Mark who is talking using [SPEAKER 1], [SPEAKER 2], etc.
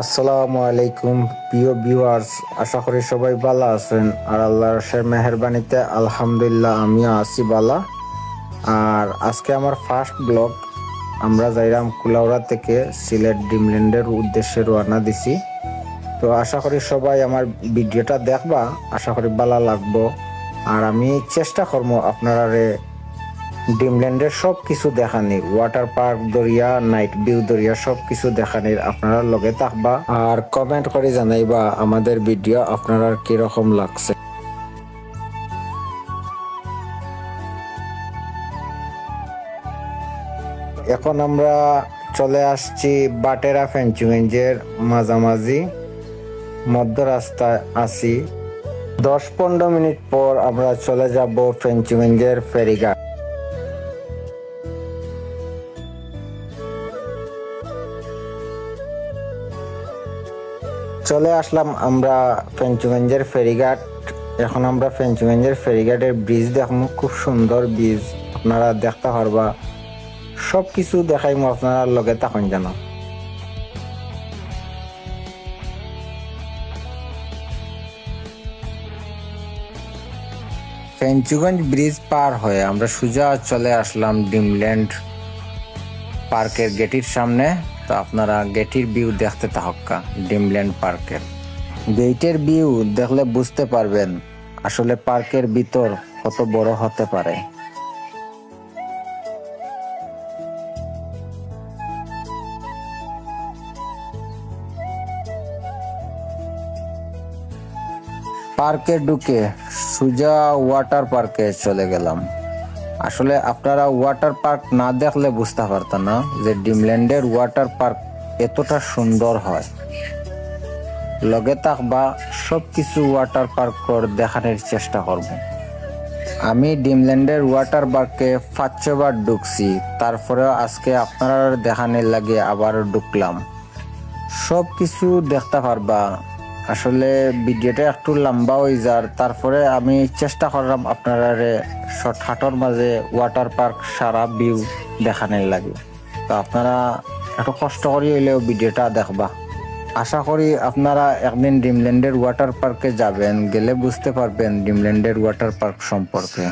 [SPEAKER 1] আসসালামু আলাইকুম প্রিয় ভিউয়ার্স, আশা করি সবাই ভালো আছেন। আর আল্লাহর মেহেরবানিতে আলহামদুলিল্লাহ আমিও আছি ভালো। আর আজকে আমার ফার্স্ট ব্লগ। আমরা যাইরাম কুলাউড়া থেকে সিলেট ড্রিমল্যান্ডের উদ্দেশ্যে রওনা দিছি। তো আশা করি সবাই আমার ভিডিওটা দেখবা, আশা করি ভালো লাগবো। আর আমি চেষ্টা করবো আপনারা ড্রিমল্যান্ডের সব কিছু দেখানির, ওয়াটার পার্ক দরিয়া, নাইট ভিউ দরিয়া সব কিছু দেখানির। আপনারা লগে থাকবা আর কমেন্ট করে জানাইবা আমাদের ভিডিও আপনারা কিরকম লাগছে। এখন আমরা চলে আসছি বাটেরা ফেঞ্চুগঞ্জের মাঝামাঝি মধ্য রাস্তায় আছি। 10-15 মিনিট পর আমরা চলে যাব ফেঞ্চুগঞ্জের ফেরিঘাট। চলে আসলাম আমরা ফেঞ্চুগঞ্জের ফেরিঘাট। এখন আমরা ফেঞ্চুগঞ্জের ফেরিঘাটের ব্রিজ দেখবো, খুব সুন্দর ব্রিজ, আপনারা দেখতে পারবা। সব কিছু দেখাইমু, আপনারা লগে তখন জানো। ফেঞ্চুগঞ্জ ব্রিজ পার হয়ে আমরা সোজা চলে আসলাম ড্রিমল্যান্ড পার্কের গেটির সামনে। তো আপনারা গেটির ভিউ দেখতে থাকা, ড্রিমল্যান্ড পার্কের গেটের ভিউ দেখলে বুঝতে পারবেন আসলে পার্কের ভিতর কত বড় হতে পারে। পার্কে ঢুকে সোজা ওয়াটার পার্কে চলে গেলাম। আসলে আপনারা ওয়াটার পার্ক না দেখলে বুঝতে পারতেন না যে ড্রিমল্যান্ডের ওয়াটার পার্ক এতটা সুন্দর হয়। লগে থাকবা, সব কিছু ওয়াটার পার্ক দেখানোর চেষ্টা করব। আমি ড্রিমল্যান্ডের ওয়াটার পার্কে 5 বার ঢুকছি, তারপরেও আজকে আপনারা দেখানোর লাগে আবার ঢুকলাম। সব কিছু দেখতে পারবা। আসলে ভিডিওটা একটু লম্বা হয়ে যার, তারপরে আমি চেষ্টা করলাম আপনারা শর্টকাটের মাঝে ওয়াটার পার্ক সারা ভিউ দেখানোর লাগে। তো আপনারা একটু কষ্ট করে হইলেও ভিডিওটা দেখবা। আশা করি আপনারা একদিন ড্রিমল্যান্ডের ওয়াটার পার্কে যাবেন, গেলে বুঝতে পারবেন ড্রিমল্যান্ডের ওয়াটার পার্ক সম্পর্কে।